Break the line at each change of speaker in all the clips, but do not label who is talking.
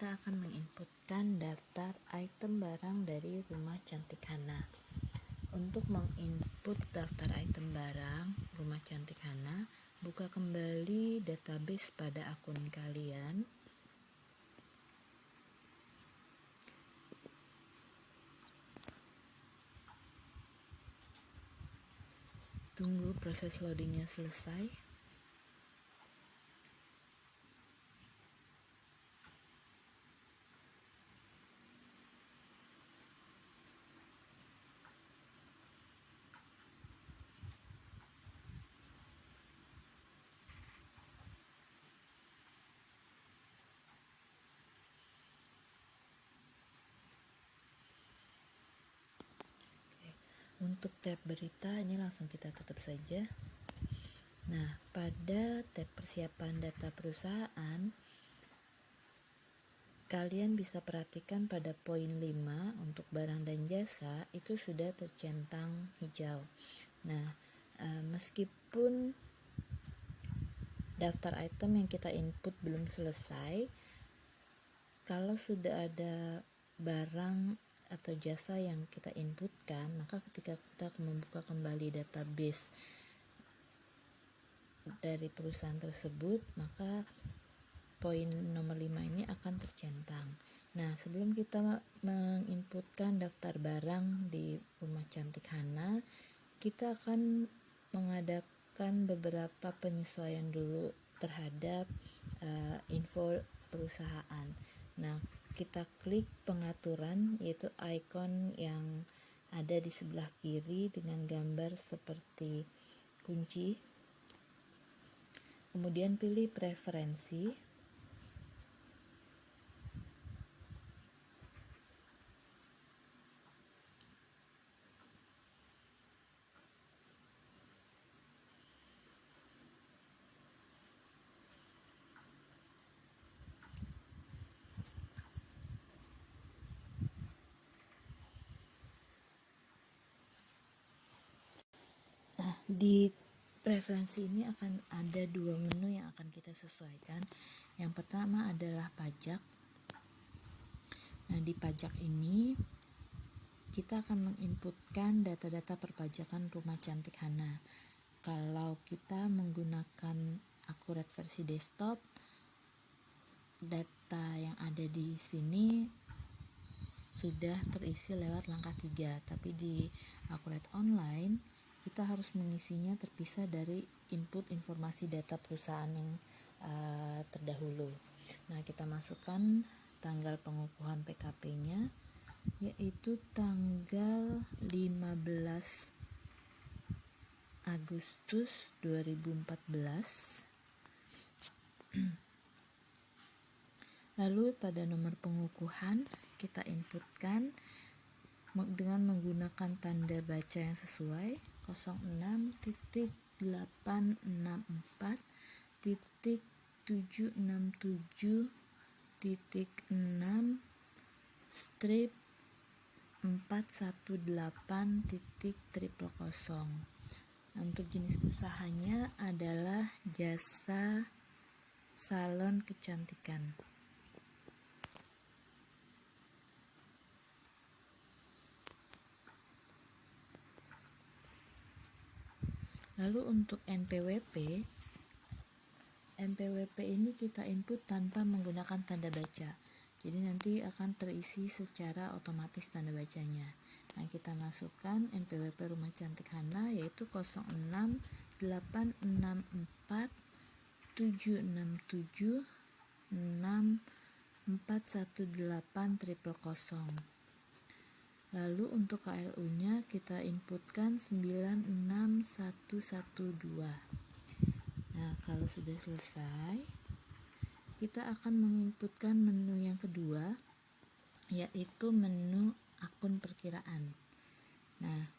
kita akan menginputkan daftar item barang dari Rumah Cantik Hana. Untuk menginput daftar item barang Rumah Cantik Hana, buka kembali database pada akun kalian. Tunggu proses loadingnya selesai. Untuk tab berita ini langsung kita tutup saja. Nah, pada tab persiapan data perusahaan, kalian bisa perhatikan pada poin 5 untuk barang dan jasa itu sudah tercentang hijau. Nah, meskipun daftar item yang kita input belum selesai, kalau sudah ada barang atau jasa yang kita inputkan, maka ketika kita membuka kembali database dari perusahaan tersebut, maka poin nomor 5 ini akan tercentang. Nah, sebelum kita menginputkan daftar barang di Rumah Cantik Hana, kita akan mengadakan beberapa penyesuaian dulu terhadap info perusahaan. Nah, kita klik pengaturan, yaitu icon yang ada di sebelah kiri dengan gambar seperti kunci. Kemudian pilih preferensi. Nah, di preferensi ini akan ada dua menu yang akan kita sesuaikan. Yang pertama adalah pajak. Nah, di pajak ini kita akan menginputkan data-data perpajakan Rumah Cantik Hana. Kalau kita menggunakan akurat versi desktop, data yang ada di sini sudah terisi lewat langkah 3, tapi di akurat online kita harus mengisinya terpisah dari input informasi data perusahaan yang terdahulu. Nah, kita masukkan tanggal pengukuhan PKP-nya, yaitu tanggal 15 Agustus 2014. Lalu pada nomor pengukuhan kita inputkan dengan menggunakan tanda baca yang sesuai 06.4.767.6 strip 418.000. Untuk jenis usahanya adalah jasa salon kecantikan. Lalu untuk NPWP ini kita input tanpa menggunakan tanda baca. Jadi nanti akan terisi secara otomatis tanda bacanya. Nah, kita masukkan NPWP Rumah Cantik Hana yaitu 06.869.6.418.000. Lalu untuk KLU-nya kita inputkan 96112. Nah, kalau sudah selesai, kita akan menginputkan menu yang kedua, yaitu menu akun perkiraan. Nah,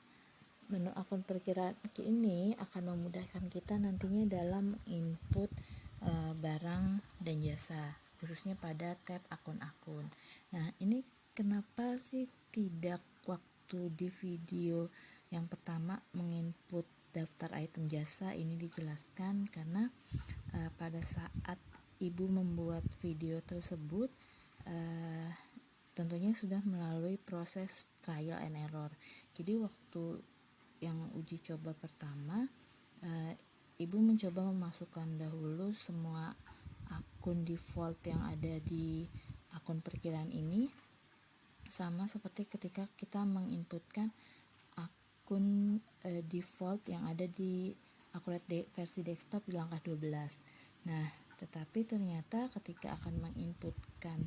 menu akun perkiraan ini akan memudahkan kita nantinya dalam input barang dan jasa, khususnya pada tab akun-akun. Nah, ini kenapa sih tidak waktu di video yang pertama menginput daftar item jasa ini dijelaskan? Karena pada saat ibu membuat video tersebut, tentunya sudah melalui proses trial and error. Jadi waktu yang uji coba pertama, ibu mencoba memasukkan dahulu semua akun default yang ada di akun perkiraan ini, sama seperti ketika kita menginputkan akun default yang ada di Accurate versi desktop di langkah 12. Nah, tetapi ternyata ketika akan menginputkan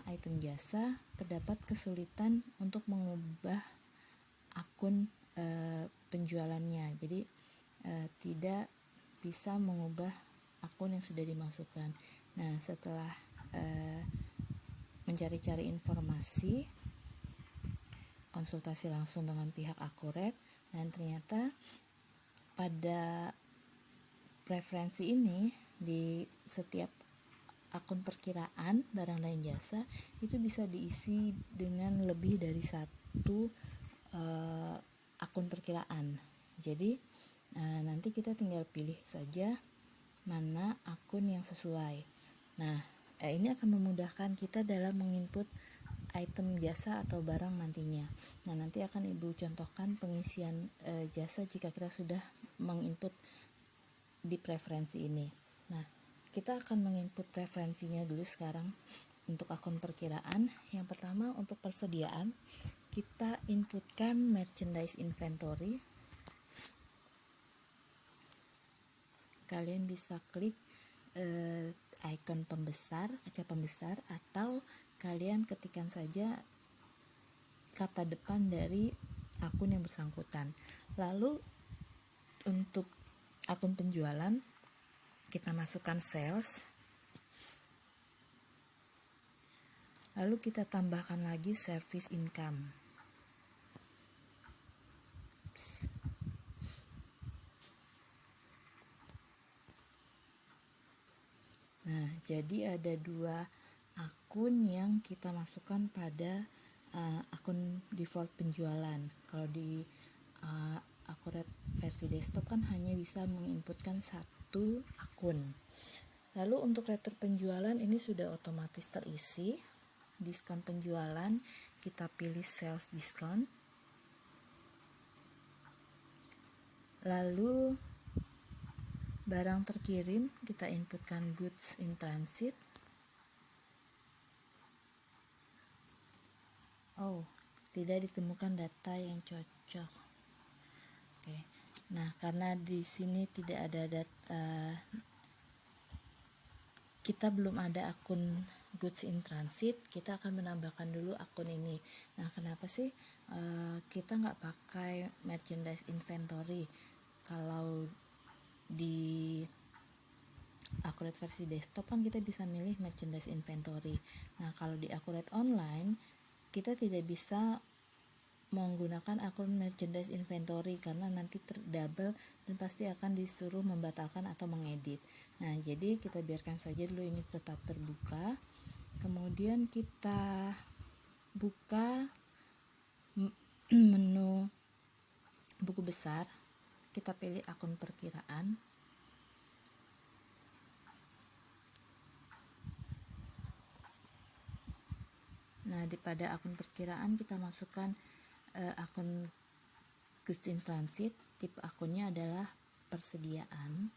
item jasa, terdapat kesulitan untuk mengubah akun penjualannya. Jadi tidak bisa mengubah akun yang sudah dimasukkan. Nah, setelah mencari-cari informasi, konsultasi langsung dengan pihak Accurate, dan ternyata pada preferensi ini di setiap akun perkiraan barang dan jasa itu bisa diisi dengan lebih dari satu akun perkiraan. Jadi nanti kita tinggal pilih saja mana akun yang sesuai. Nah, ini akan memudahkan kita dalam menginput item jasa atau barang nantinya. Nah, nanti akan Ibu contohkan pengisian jasa jika kita sudah menginput di preferensi ini. Nah, kita akan menginput preferensinya dulu sekarang untuk akun perkiraan. Yang pertama untuk persediaan, kita inputkan merchandise inventory. Kalian bisa klik icon pembesar, kaca pembesar, atau kalian ketikkan saja kata depan dari akun yang bersangkutan. Lalu untuk akun penjualan, kita masukkan sales, lalu kita tambahkan lagi service income. Nah, jadi ada dua akun yang kita masukkan pada akun default penjualan. Kalau di Accurate versi desktop kan hanya bisa menginputkan satu akun. Lalu untuk retur penjualan ini sudah otomatis terisi. Diskon penjualan kita pilih sales discount. Lalu barang terkirim kita inputkan goods in transit. Oh, tidak ditemukan data yang cocok. Oke. Nah, karena di sini tidak ada data, kita belum ada akun goods in transit, kita akan menambahkan dulu akun ini. Nah, kenapa sih kita nggak pakai merchandise inventory? Kalau di Accurate versi desktop kan kita bisa milih merchandise inventory. Nah, kalau di Accurate online kita tidak bisa menggunakan akun merchandise inventory karena nanti terdouble dan pasti akan disuruh membatalkan atau mengedit. Nah, jadi kita biarkan saja dulu ini tetap terbuka. Kemudian kita buka menu buku besar, kita pilih akun perkiraan. Nah, pada akun perkiraan kita masukkan akun goods in transit, tipe akunnya adalah persediaan.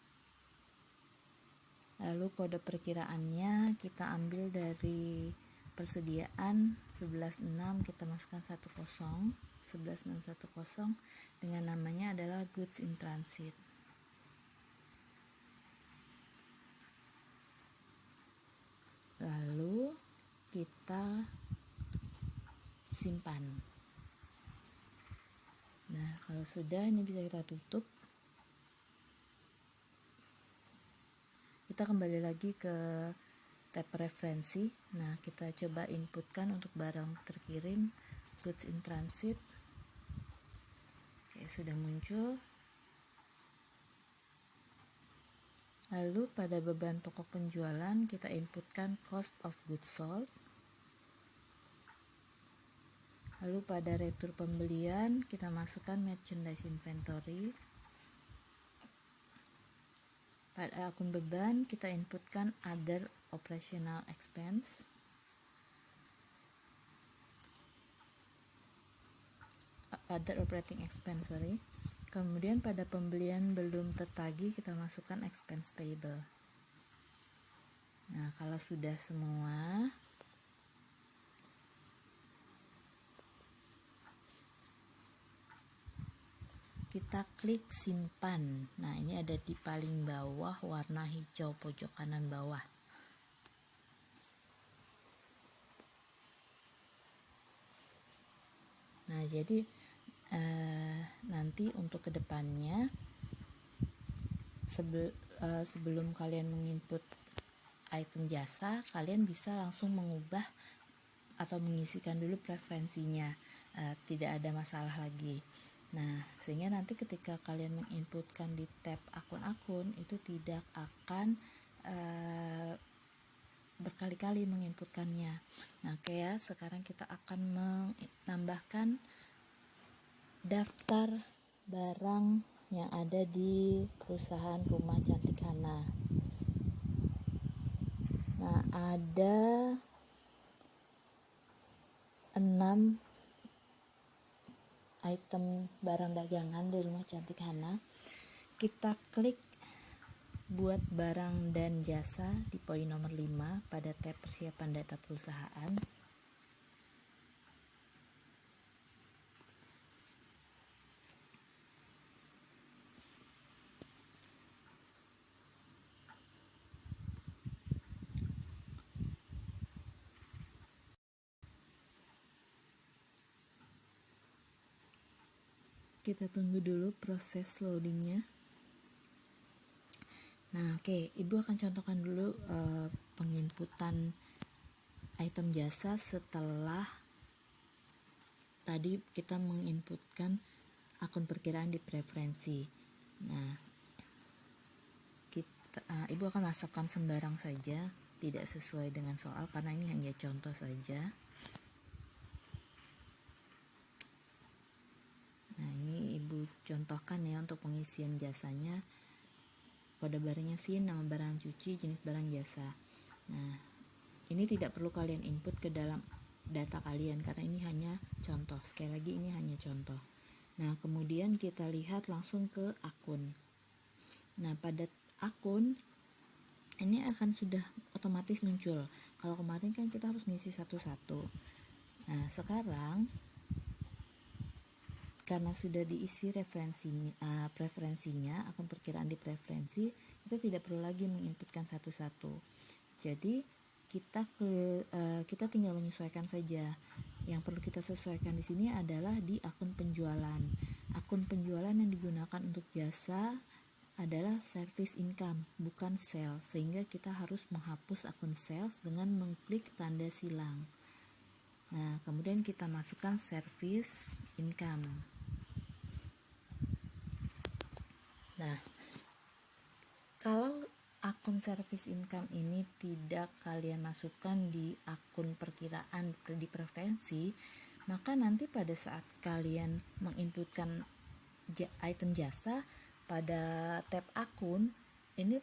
Lalu kode perkiraannya kita ambil dari persediaan 11.6, kita masukkan 10, 11.610 dengan namanya adalah goods in transit. Lalu kita simpan. Nah, kalau sudah ini bisa kita tutup. Kita kembali lagi ke tab referensi. Nah, kita coba inputkan untuk barang terkirim goods in transit. Oke, sudah muncul. Lalu pada beban pokok penjualan kita inputkan cost of goods sold. Lalu pada retur pembelian kita masukkan merchandise inventory. Pada akun beban kita inputkan other operational expense. Other operating expense, Kemudian pada pembelian belum tertagih kita masukkan expense payable. Nah, kalau sudah semua, kita klik simpan. Nah, ini ada di paling bawah warna hijau pojok kanan bawah. Nah, jadi nanti untuk kedepannya sebelum kalian menginput item jasa, kalian bisa langsung mengubah atau mengisikan dulu preferensinya, tidak ada masalah lagi. Nah, sehingga nanti ketika kalian menginputkan di tab akun-akun itu tidak akan berkali-kali menginputkannya. Nah, kayak sekarang kita akan menambahkan daftar barang yang ada di perusahaan Rumah Cantik Hana. Nah, ada 6 item barang dagangan di Rumah Cantik Hana. Kita klik buat barang dan jasa di poin nomor 5 pada tab persiapan data perusahaan. Kita tunggu dulu proses loadingnya. Nah, oke, Ibu akan contohkan dulu penginputan item jasa setelah tadi kita menginputkan akun perkiraan di preferensi. Nah, Ibu akan masukkan sembarang saja, tidak sesuai dengan soal karena ini hanya contoh saja. Nah, ini Ibu contohkan ya untuk pengisian jasanya. Kode barangnya SIN, nama barang cuci, jenis barang jasa. Nah, ini tidak perlu kalian input ke dalam data kalian karena ini hanya contoh. Sekali lagi ini hanya contoh. Nah, kemudian kita lihat langsung ke akun. Nah, pada akun ini akan sudah otomatis muncul. Kalau kemarin kan kita harus ngisi satu-satu. Nah, sekarang karena sudah diisi preferensinya, akun perkiraan di preferensi, kita tidak perlu lagi menginputkan satu-satu. Jadi kita tinggal menyesuaikan saja. Yang perlu kita sesuaikan di sini adalah di akun penjualan. Akun penjualan yang digunakan untuk jasa adalah service income, bukan sales, sehingga kita harus menghapus akun sales dengan mengklik tanda silang. Nah, kemudian kita masukkan service income. Nah, kalau akun service income ini tidak kalian masukkan di akun perkiraan di preferensi, maka nanti pada saat kalian menginputkan item jasa pada tab akun, ini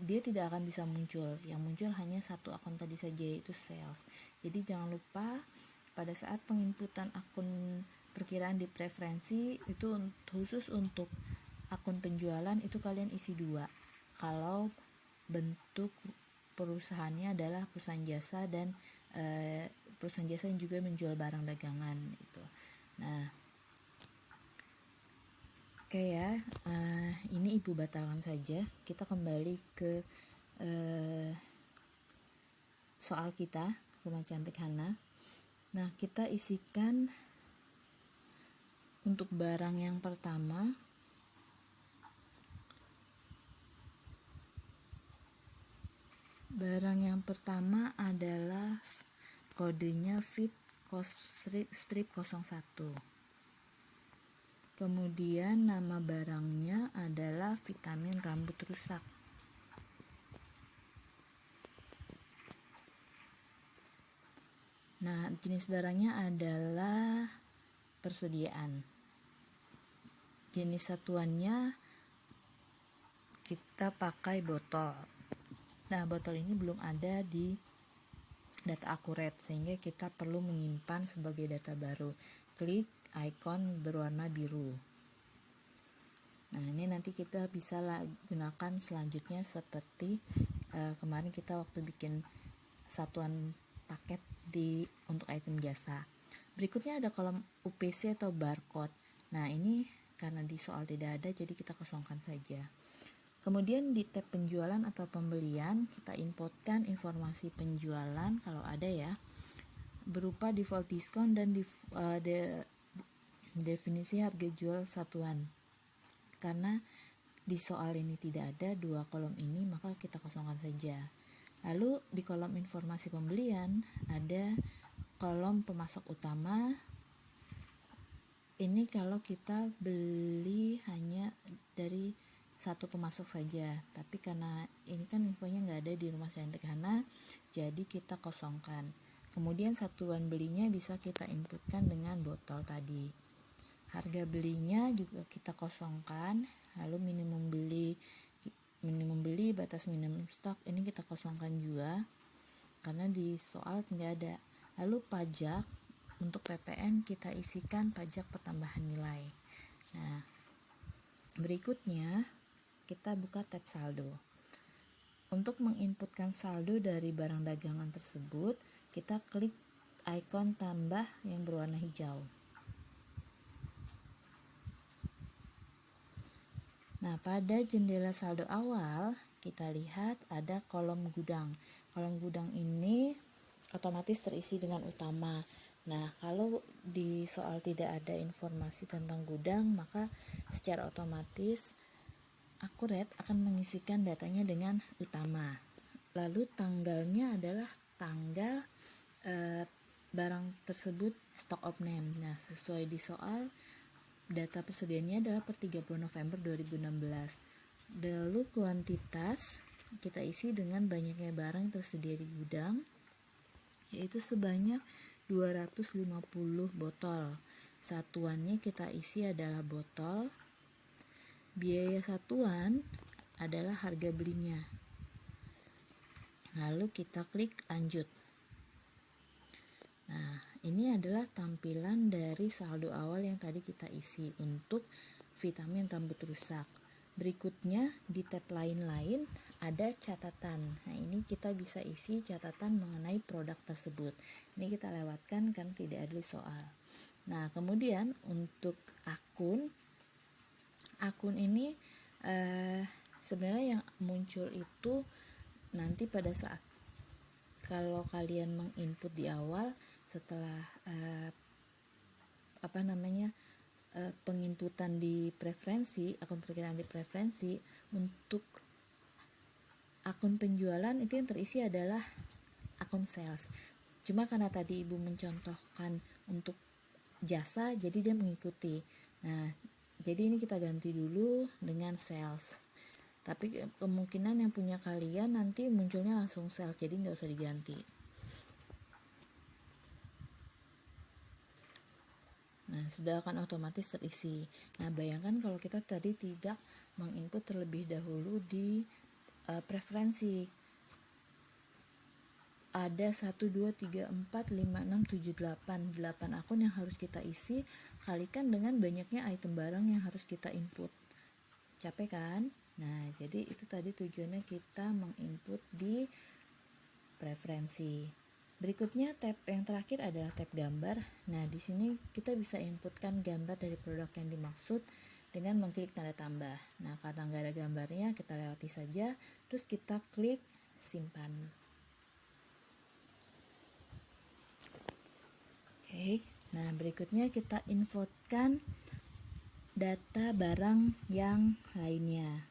dia tidak akan bisa muncul. Yang muncul hanya satu akun tadi saja, yaitu sales. Jadi jangan lupa pada saat penginputan akun perkiraan di preferensi itu khusus untuk akun penjualan itu kalian isi 2 kalau bentuk perusahaannya adalah perusahaan jasa dan perusahaan jasa yang juga menjual barang dagangan itu. Nah, oke ya, ini Ibu batalkan saja. Kita kembali ke soal kita, Rumah Cantik Hana. Nah, kita isikan untuk barang yang pertama. Barang yang pertama adalah kodenya Fit Strip 01. Kemudian nama barangnya adalah vitamin rambut rusak. Nah, jenis barangnya adalah persediaan. Jenis satuannya kita pakai botol. Nah, botol ini belum ada di data akurat sehingga kita perlu menyimpan sebagai data baru. Klik icon berwarna biru. Nah, ini nanti kita bisa gunakan selanjutnya seperti kemarin kita waktu bikin satuan paket untuk item jasa. Berikutnya ada kolom UPC atau barcode. Nah, ini karena di soal tidak ada jadi kita kosongkan saja. Kemudian di tab penjualan atau pembelian kita inputkan informasi penjualan kalau ada ya, berupa default diskon dan definisi harga jual satuan. Karena di soal ini tidak ada dua kolom ini, maka kita kosongkan saja. Lalu di kolom informasi pembelian ada kolom pemasok utama. Ini kalau kita beli hanya dari satu pemasok saja, tapi karena ini kan infonya nggak ada di Rumah Cantik Hana, jadi kita kosongkan. Kemudian satuan belinya bisa kita inputkan dengan botol tadi. Harga belinya juga kita kosongkan. Lalu minimum beli, batas minimum stok ini kita kosongkan juga karena di soal nggak ada. Lalu pajak, untuk PPN kita isikan pajak pertambahan nilai. Nah, berikutnya kita buka tab saldo. Untuk menginputkan saldo dari barang dagangan tersebut, kita klik ikon tambah yang berwarna hijau. Nah, pada jendela saldo awal, kita lihat ada kolom gudang. Kolom gudang ini otomatis terisi dengan utama. Nah, kalau di soal tidak ada informasi tentang gudang, maka secara otomatis akurat akan mengisikan datanya dengan utama. Lalu tanggalnya adalah tanggal barang tersebut stock of name. Nah, sesuai di soal data persediaannya adalah per 30 November 2016. Lalu kuantitas kita isi dengan banyaknya barang tersedia di gudang, yaitu sebanyak 250 botol. Satuannya kita isi adalah botol. Biaya satuan adalah harga belinya. Lalu kita klik lanjut. Nah, ini adalah tampilan dari saldo awal yang tadi kita isi untuk vitamin rambut rusak. Berikutnya di tab lain-lain ada catatan. Nah, ini kita bisa isi catatan mengenai produk tersebut. Ini kita lewatkan kan tidak ada di soal. Nah, kemudian untuk akun ini sebenarnya yang muncul itu nanti pada saat kalau kalian menginput di awal setelah penginputan di preferensi, akun perkiraan di preferensi, untuk akun penjualan itu yang terisi adalah akun sales. Cuma karena tadi ibu mencontohkan untuk jasa, jadi dia mengikuti. Nah, jadi ini kita ganti dulu dengan sales. Tapi kemungkinan yang punya kalian nanti munculnya langsung sales, jadi nggak usah diganti. Nah, sudah akan otomatis terisi. Nah, bayangkan kalau kita tadi tidak menginput terlebih dahulu di preferensi. Ada 1, 2, 3, 4, 5, 6, 7, 8 akun yang harus kita isi, kalikan dengan banyaknya item barang yang harus kita input. Capek kan? Nah, jadi itu tadi tujuannya kita menginput di preferensi. Berikutnya tab yang terakhir adalah tab gambar. Nah, di sini kita bisa inputkan gambar dari produk yang dimaksud dengan mengklik tanda tambah. Nah, karena nggak ada gambarnya, kita lewati saja, terus kita klik simpan. Oke, nah berikutnya kita inputkan data barang yang lainnya.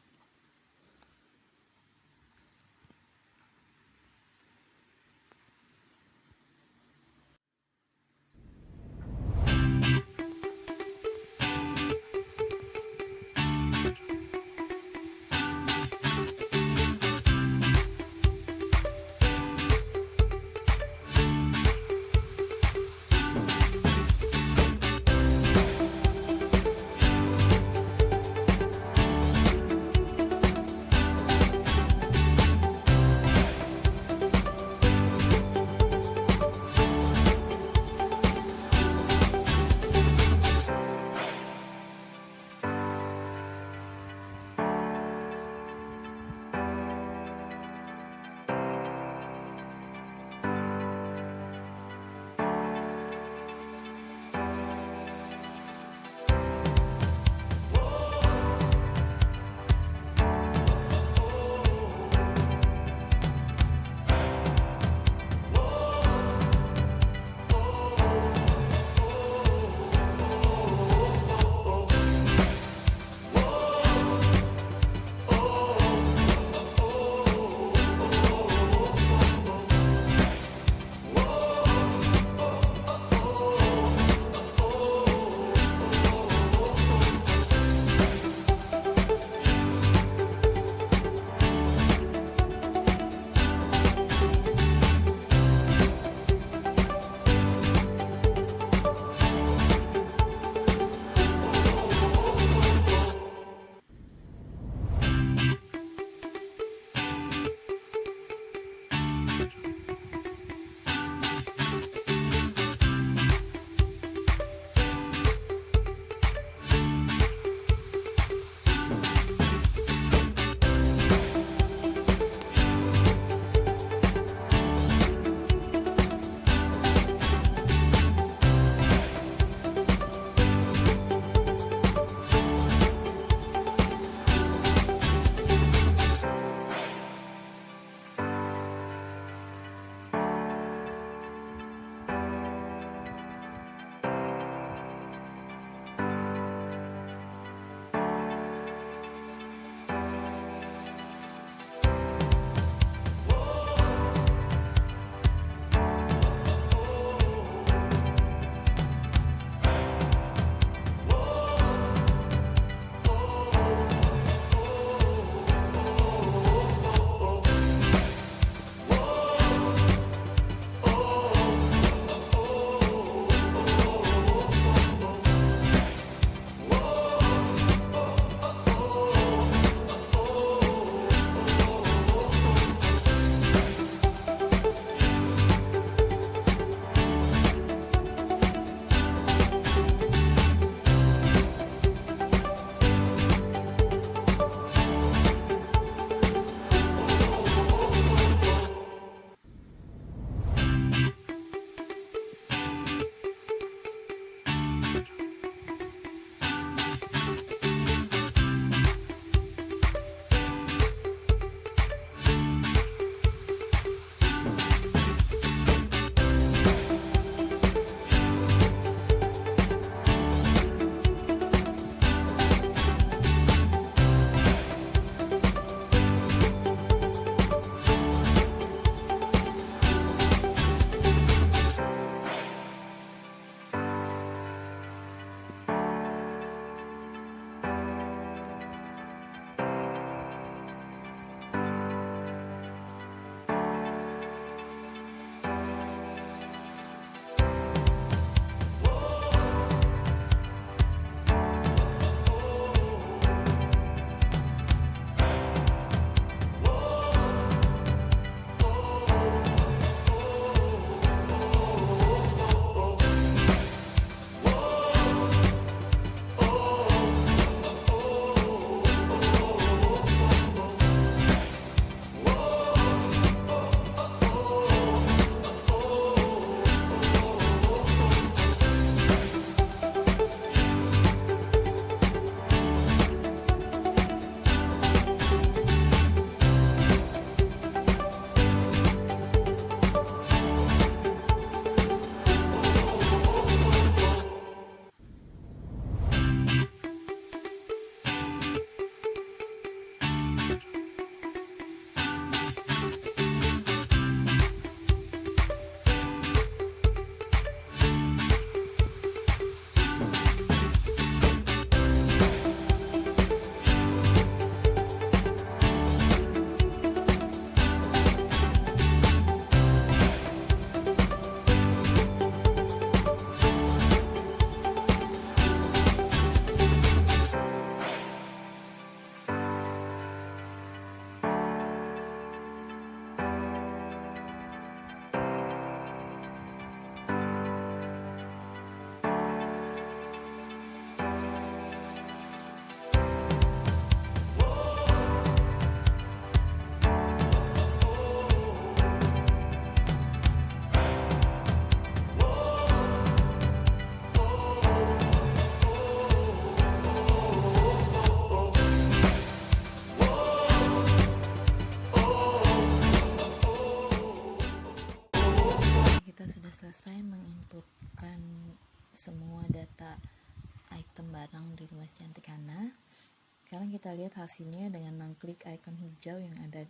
kita lihat hasilnya dengan mengklik ikon hijau yang ada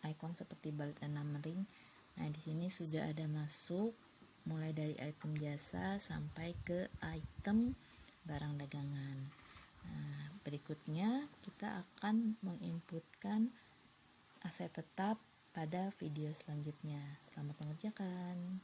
ikon seperti balut 6 ring. Nah, di sini sudah ada masuk mulai dari item jasa sampai ke item barang dagangan. Nah, berikutnya kita akan menginputkan aset tetap pada video selanjutnya. Selamat mengerjakan.